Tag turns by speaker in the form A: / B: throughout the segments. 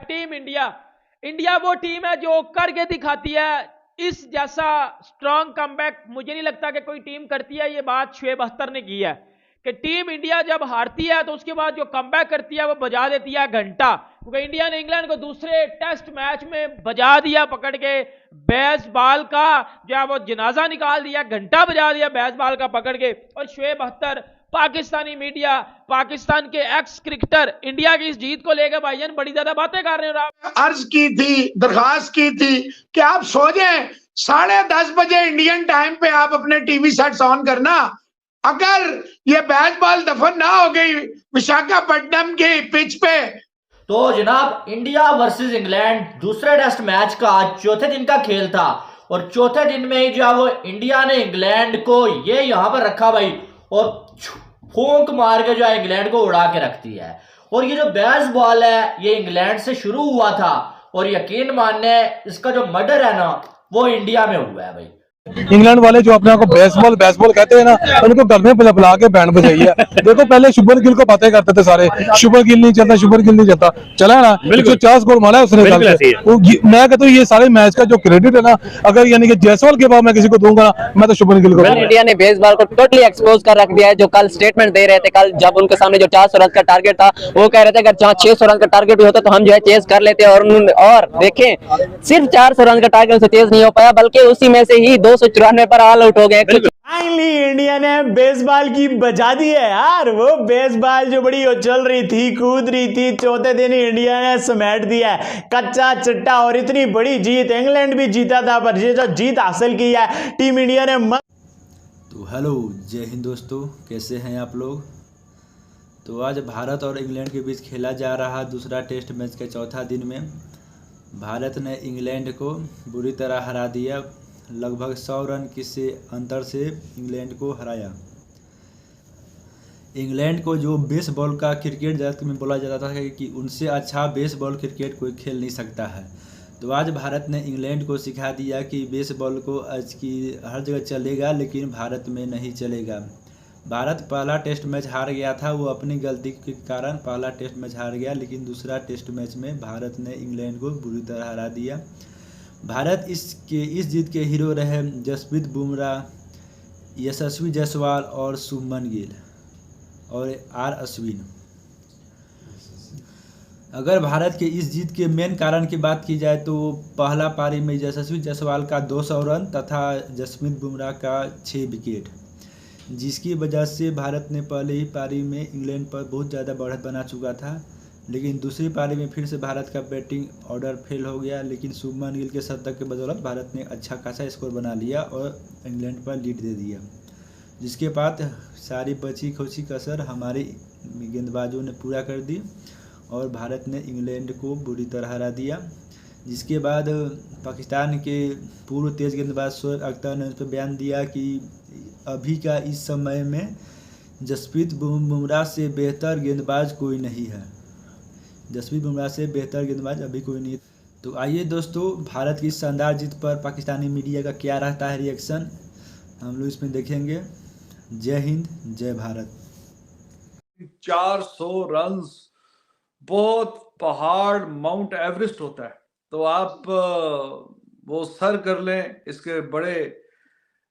A: Team India, India वो team है जो करके दिखाती है। इस जैसा स्ट्रॉन्ग कमबैक मुझे नहीं लगता कि कोई टीम करती है। ये बात शुएब अख्तर ने की है कि टीम इंडिया जब हारती है तो उसके बाद जो कमबैक करती है वो बजा देती है घंटा, क्योंकि इंडिया ने इंग्लैंड को दूसरे टेस्ट मैच में बजा दिया पकड़ के। बेसबॉल का जो है वो जनाजा निकाल दिया, घंटा बजा दिया बेसबॉल का पकड़ के। और शुएब अख्तर, पाकिस्तानी मीडिया, पाकिस्तान के एक्स क्रिकेटर इंडिया की इस जीत को लेकर भाईजान बड़ी ज्यादा बातें कर रहे हैं।
B: अर्ज की थी, दरखास्त की थी कि आप सो जाएं, 10:30 बजे इंडियन टाइम पे आप अपने टीवी सेट्स ऑन करना। अगर ये बेसबॉल दफन ना हो गई विशाखापट्टनम के पिच पे।
C: तो जनाब, इंडिया वर्सेस इंग्लैंड दूसरे टेस्ट मैच का आज चौथे दिन का खेल था और चौथे दिन में ही जो है वो इंडिया ने इंग्लैंड को ये यहाँ पर रखा भाई, और फूंक मार के जो है इंग्लैंड को उड़ा के रखती है। और ये जो बेसबॉल है ये इंग्लैंड से शुरू हुआ था और यकीन मानने इसका जो मर्डर है ना वो इंडिया में हुआ है भाई।
D: इंग्लैंड वाले जो अपने आप को बेसबॉल कहते हैं ना, उनको घर में बुला के बैंड बजाई है। देखो पहले शुभमन गिल को बातें करते थे सारे, शुभमन गिल नहीं चलता, शुभमन गिल नहीं चलता, चला है ना 150 गोल मारा है उसने। मैं कहता हूँ ये सारे मैच का जो क्रेडिट है ना, अगर यानी कि जायसवाल के बाद मैं किसी को दूंगा मैं तो शुभमन गिल को।
E: इंडिया ने बेसबॉल को टोटली एक्सपोज कर रख दिया है। जो कल स्टेटमेंट दे रहे थे, कल जब उनके सामने जो 400 रन का टारगेट था वो कह रहे थे अगर 600 रन का टारगेट भी होता तो हम जो है चेज कर लेते। और देखें सिर्फ 400 रन का टारगेट से चेज नहीं हो पाया, बल्कि उसी में से ही 294 पर ऑल आउट हो गए।
F: फाइनली इंडिया ने बेसबॉल की बजा दी है यार। वो बेसबॉल जो बड़ी उछल रही थी, कूद रही थी, चौथे दिन ही इंडिया ने समेट दिया है कच्चा चिट्टा। और इतनी बड़ी जीत, इंग्लैंड भी जीता था पर ये जो जीत हासिल की है टीम इंडिया ने।
G: तो हेलो, जय हिंद दोस्तों, कैसे हैं आप लोग। तो आज भारत और इंग्लैंड के बीच खेला जा रहा दूसरा टेस्ट मैच के चौथा दिन में भारत ने इंग्लैंड को बुरी तरह हरा दिया। लगभग 100 रन से अंतर से इंग्लैंड को हराया। इंग्लैंड को जो बेसबॉल का क्रिकेट जगत में बोला जाता था कि उनसे अच्छा बेसबॉल क्रिकेट कोई खेल नहीं सकता है, तो आज भारत ने इंग्लैंड को सिखा दिया कि बेसबॉल को आज की हर जगह चलेगा लेकिन भारत में नहीं चलेगा। भारत पहला टेस्ट मैच हार गया था, वो अपनी गलती के कारण पहला टेस्ट मैच हार गया, लेकिन दूसरा टेस्ट मैच में भारत ने इंग्लैंड को बुरी तरह हरा दिया। भारत इस जीत के हीरो रहे जसप्रीत बुमराह, यशस्वी जायसवाल और शुभमन गिल और आर अश्विन। अगर भारत के इस जीत के मेन कारण की बात की जाए तो पहला पारी में यशस्वी जायसवाल का 200 रन तथा जसप्रीत बुमराह का 6 विकेट, जिसकी वजह से भारत ने पहले ही पारी में इंग्लैंड पर बहुत ज़्यादा बढ़त बना चुका था। लेकिन दूसरी पारी में फिर से भारत का बैटिंग ऑर्डर फेल हो गया, लेकिन शुभमन गिल के शतक के बदौलत भारत ने अच्छा खासा स्कोर बना लिया और इंग्लैंड पर लीड दे दिया, जिसके बाद सारी बची खुची कसर हमारे गेंदबाजों ने पूरा कर दी और भारत ने इंग्लैंड को बुरी तरह हरा दिया। जिसके बाद पाकिस्तान के पूर्व तेज गेंदबाज शुएब अख्तर ने उस पर बयान दिया कि अभी का इस समय में जसप्रीत बुमराह से बेहतर गेंदबाज कोई नहीं है। जसप्रीत बुमराह से बेहतर गेंदबाज अभी कोई नहीं। तो आइए दोस्तों, भारत की शानदार जीत पर पाकिस्तानी मीडिया का क्या रहता है रिएक्शन, हम लोग इसमें देखेंगे। जय हिंद, जय भारत।
H: 400 रन बहुत पहाड़ माउंट एवरेस्ट होता है, तो आप वो सर कर लें, इसके बड़े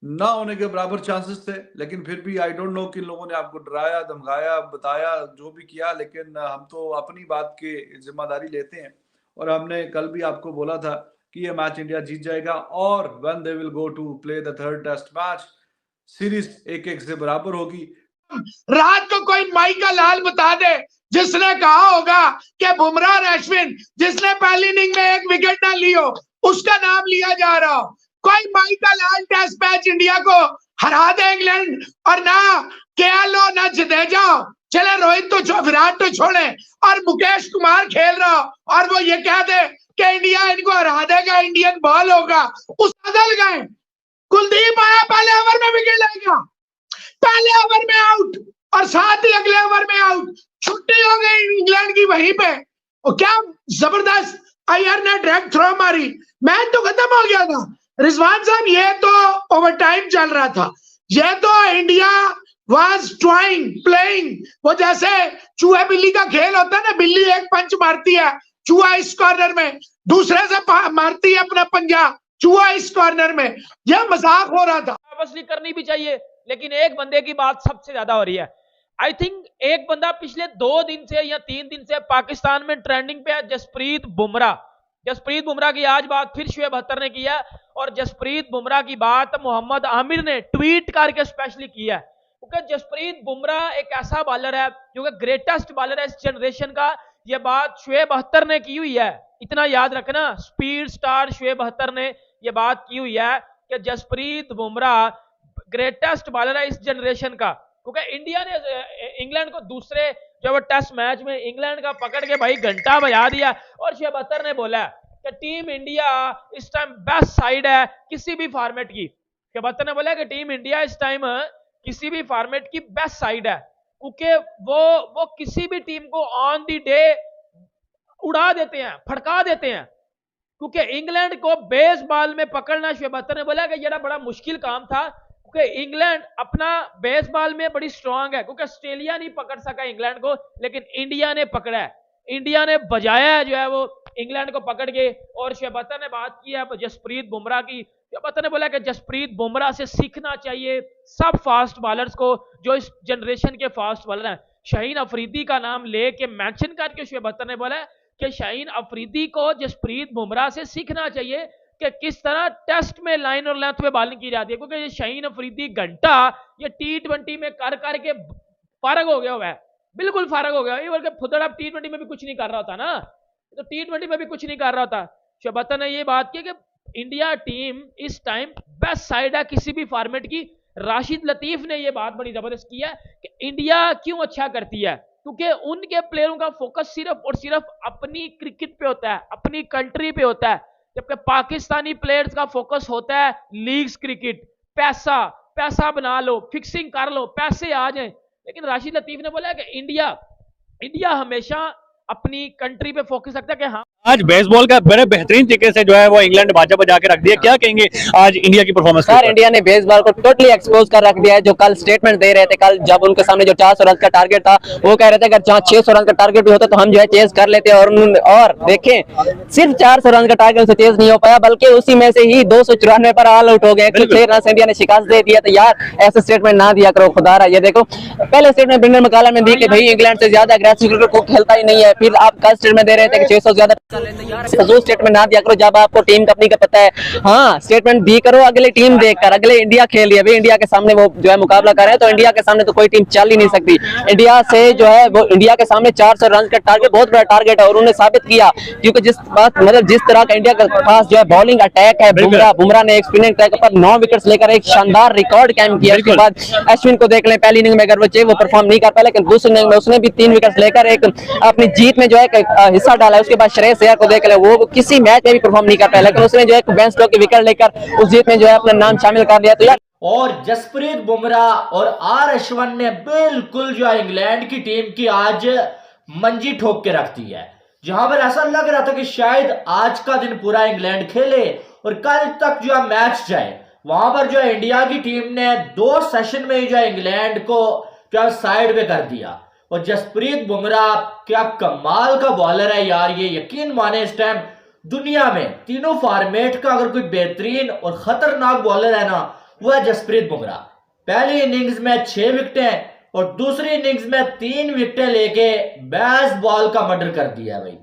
H: ना होने के बराबर चांसेस थे। लेकिन फिर भी आई डोंट नो कि लोगों ने आपको डराया, धमकाया, बताया, जो भी किया, लेकिन हम तो अपनी बात की जिम्मेदारी लेते हैं। और हमने कल भी आपको बोला था कि ये मैच इंडिया जीत जाएगा और when they will go to play the third test match, series 1-1 से बराबर होगी।
B: रात को कोई माई का लाल बता दे जिसने कहा होगा कि बुमराह और अश्विन जिसने पहली इनिंग में 1 विकेट ना ली हो उसका नाम लिया जा रहा हो। कोई माई का लाल टेस्ट मैच इंडिया को हरा दे इंग्लैंड, और ना केएल हो ना जडेजा हो, चले रोहित तो विराट तो छोड़े और मुकेश कुमार खेल रहा हो और वो ये कह दे कि इंडिया इनको हरा देगा, इंडियन बॉल होगा, उस बदल गए। कुलदीप आया पहले ओवर में विकेट लेगा, पहले ओवर में आउट और साथ ही अगले ओवर में आउट, छुट्टी हो गई इंग्लैंड की वहीं पे। और क्या जबरदस्त अय्यर ने डायरेक्ट थ्रो मारी, मैच तो खत्म हो गया था। रिजवान साहब, ये तो ओवर टाइम चल रहा था, ये तो इंडिया वाज ट्राइंग प्लेइंग, वो जैसे चूहे बिल्ली का खेल होता है ना, बिल्ली एक पंच मारती है, चूहा इस कॉर्नर में, दूसरे से मारती है अपना पंजा, चूहा इस कॉर्नर में। यह मजाक हो रहा था।
A: वापस करनी भी चाहिए, लेकिन एक बंदे की बात सबसे ज्यादा हो रही है। आई थिंक एक बंदा पिछले 2 दिन से या 3 दिन से पाकिस्तान में ट्रेंडिंग पे है, जसप्रीत बुमराह। जसप्रीत बुमराह की आज बात फिर शुएब अख्तर ने किया, और जसप्रीत बुमराह की बात मोहम्मद आमिर ने ट्वीट करके स्पेशली किया, क्योंकि जसप्रीत बुमराह एक ऐसा बॉलर है जो कि ग्रेटेस्ट बॉलर है इस जनरेशन का। यह बात शुएब अख्तर ने की हुई है, इतना याद रखना, स्पीड स्टार शुएब अख्तर ने यह बात की हुई है कि जसप्रीत बुमराह ग्रेटेस्ट बॉलर है इस जनरेशन का। क्योंकि इंडिया ने इंग्लैंड को दूसरे जो वो टेस्ट मैच में इंग्लैंड का पकड़ के भाई घंटा बजा दिया, और शुएब अख्तर ने बोला कि टीम इंडिया इस टाइम बेस्ट साइड है किसी भी फॉर्मेट की। शुएब अख्तर ने बोला कि टीम इंडिया इस टाइम किसी भी फॉर्मेट की बेस्ट साइड है, क्योंकि वो किसी भी टीम को ऑन दी डे उड़ा देते हैं, फड़का देते हैं। क्योंकि इंग्लैंड को बेसबॉल में पकड़ना, शुएब अख्तर ने बोला कि ये बड़ा मुश्किल काम था, क्योंकि इंग्लैंड अपना बेसबॉल में बड़ी स्ट्रांग है। क्योंकि ऑस्ट्रेलिया नहीं पकड़ सका इंग्लैंड को, लेकिन इंडिया ने पकड़ा है, इंडिया ने बजाया है जो है वो इंग्लैंड को पकड़ के। और शुएब अख्तर ने बात की है जसप्रीत बुमराह की। शुएब अख्तर ने बोला कि जसप्रीत बुमराह से सीखना चाहिए सब फास्ट बॉलर्स को जो इस जनरेशन के फास्ट बॉलर हैं। शाहीन अफरीदी का नाम लेके मेंशन करके शुएब अख्तर ने बोला कि शाहीन अफरीदी को जसप्रीत बुमराह से सीखना चाहिए कि किस तरह टेस्ट में लाइन और लेंथ पे बॉलिंग की जाती है। क्योंकि ये शाहीन अफरीदी घंटा ये T20 में कर करके फारग हो गया हुआ है, बिल्कुल फारग हो गया। ये बल्कि खुद अब T20 में भी कुछ नहीं कर रहा था ना, तो T20 में भी कुछ नहीं कर रहा था। शुएब अख्तर ने ये बात की कि इंडिया टीम इस टाइम बेस्ट साइड है किसी भी फॉर्मेट की। राशिद लतीफ ने ये बात बड़ी जबरदस्त की है कि इंडिया क्यों अच्छा करती है, क्योंकि उनके प्लेयरों का फोकस सिर्फ और सिर्फ अपनी क्रिकेट पे होता है, अपनी कंट्री पे होता है, जबकि पाकिस्तानी प्लेयर्स का फोकस होता है लीग्स क्रिकेट, पैसा बना लो, फिक्सिंग कर लो, पैसे आ जाएं। लेकिन राशिद लतीफ ने बोला कि इंडिया हमेशा अपनी कंट्री पे फोकस रखता है कि हाँ
I: आज बेसबॉल का बड़े बेहतरीन तरीके से जो है वो इंग्लैंड बाजा बजा के रख दिया। क्या कहेंगे आज इंडिया की परफॉर्मेंस?
E: सर इंडिया ने बेसबॉल को टोटली एक्सपोज कर रख दिया है। जो कल स्टेटमेंट दे रहे थे, कल जब उनके सामने जो 400 रन का टारगेट था, वो कह रहे थे अगर 600 रन का टारगेट भी होता तो हम जो है चेज कर लेते। और देखें सिर्फ 400 रन का टारगेट से चेज नहीं हो पाया, बल्कि उसी में से ही 294 पर ऑल आउट हो गए। 6 रन से इंडिया ने शिकस्त दे दिया। तो यार ऐसे स्टेटमेंट ना दिया करो खुदारा। ये देखो पहले स्टेटमेंट ब्रेंडन मैकलम ने दी कि भाई इंग्लैंड से ज्यादा अग्रेसिव क्रिकेट को खेलता ही नहीं है, फिर आप कल स्टेटमेंट दे रहे थे कि 600 से ज्यादा। स्टेटमेंट ना दिया करो जब आपको टीम कंपनी का पता है। हाँ स्टेटमेंट दी करो अगले टीम देखकर। अगले इंडिया खेल रही है, इंडिया के सामने वो जो है मुकाबला कर रहे हैं, तो इंडिया के सामने तो कोई टीम चल ही नहीं सकती। इंडिया से जो है वो इंडिया के सामने 400 रन का टारगेट बहुत बड़ा टारगेट है, और उन्होंने साबित किया। क्योंकि जिस तरह का इंडिया के पास जो है बॉलिंग अटैक है, बुमराह ने एक स्पिनिंग अटैक पर 9 विकेट्स लेकर एक शानदार रिकॉर्ड कायम किया। उसके बाद अश्विन को देख लें, पहली इनिंग में अगर वो परफॉर्म नहीं कर पाया, लेकिन दूसरी इनिंग में उसने भी 3 विकेट्स लेकर एक अपनी जीत में जो है हिस्सा डाला। उसके बाद श्रेयस अय्यर को देख लें, वो किसी मैच में भी परफॉर्म नहीं कर पाया, लेकिन उसने जो है बेन स्टोक्स की विकेट लेकर उस जीत में जो है अपना नाम शामिल कर लिया। तो यार
C: और जसप्रीत बुमराह और आर अश्विन ने बिल्कुल जो है इंग्लैंड की टीम की आज मंजी ठोक के रख दी है, जहां पर ऐसा लग रहा था कि शायद आज का दिन पूरा इंग्लैंड खेले और कल तक जो है मैच जाए। वहां पर जो है इंडिया की टीम ने 2 सेशन में ही जो है इंग्लैंड को जो है साइड में कर दिया। और जसप्रीत बुमराह क्या कमाल का बॉलर है यार, ये यकीन माने इस टाइम दुनिया में तीनों फॉर्मेट का अगर कोई बेहतरीन और खतरनाक बॉलर है ना, वो है जसप्रीत बुमराह। पहली इनिंग्स में 6 विकेटें और दूसरी इनिंग्स में 3 विकेटें लेके बेसबॉल का मर्डर कर दिया भाई।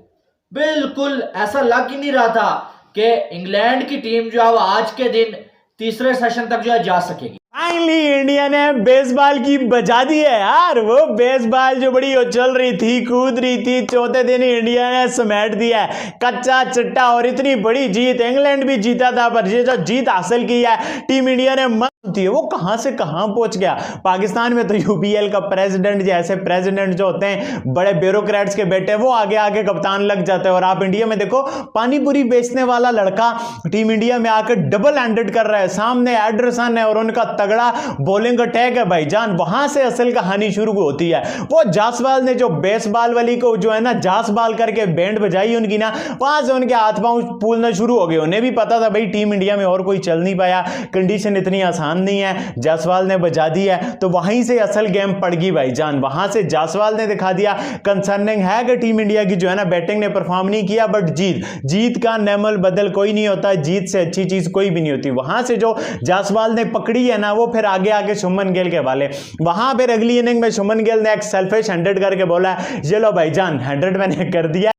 C: बिल्कुल ऐसा लग ही नहीं रहा था कि इंग्लैंड की टीम जो है आज के दिन तीसरे सेशन तक जो है जा सकेगी।
F: फाइनली इंडिया ने बेसबॉल की बजा दी है यार। वो बेसबॉल जो बड़ी उछल रही थी, कूद रही थी, चौथे दिन ही इंडिया ने समेट दिया है कच्चा चिट्टा। और इतनी बड़ी जीत, इंग्लैंड भी जीता था, पर ये जो जीत हासिल की है टीम इंडिया ने थी, वो कहां से कहां पहुंच गया। पाकिस्तान में तो यूपीएल का प्रेसिडेंट जैसे प्रेसिडेंट जो होते हैं बड़े ब्यूरोक्रेट्स के बेटे, वो आगे आगे कप्तान लग जाते हैं। और आप इंडिया में देखो पानी पूरी बेचने वाला लड़का टीम इंडिया में आकर डबल हैंडेड कर रहा है। सामने एडरसन है और उनका तगड़ा बॉलिंग अटैक है भाईजान। वहां से असल कहानी शुरू होती है। वो जासवाल ने जो बेसबॉल वाली को जो है ना जासबाल करके बैंड बजाई उनकी ना, वहां से उनके हाथ पांव फूलना शुरू हो गए। उन्हें भी पता था भाई टीम इंडिया में और कोई चल नहीं पाया, कंडीशन इतनी आसान ध्यान नहीं है, जायसवाल ने बजा दी है, तो वहीं से असल गेम पड़ गई भाईजान। वहां से जायसवाल ने दिखा दिया कंसर्निंग है कि टीम इंडिया की जो है ना बैटिंग ने परफॉर्म नहीं किया, बट जीत का नेमल बदल कोई नहीं होता, जीत से अच्छी चीज कोई भी नहीं होती। वहां से जो जायसवाल ने पकड़ी है ना, वो फिर आगे आके शुभमन गिल के वाले, वहां फिर अगली इनिंग में शुभमन गिल ने एक सेल्फिश 100 करके बोला ये लो भाईजान 100 मैंने कर दिया।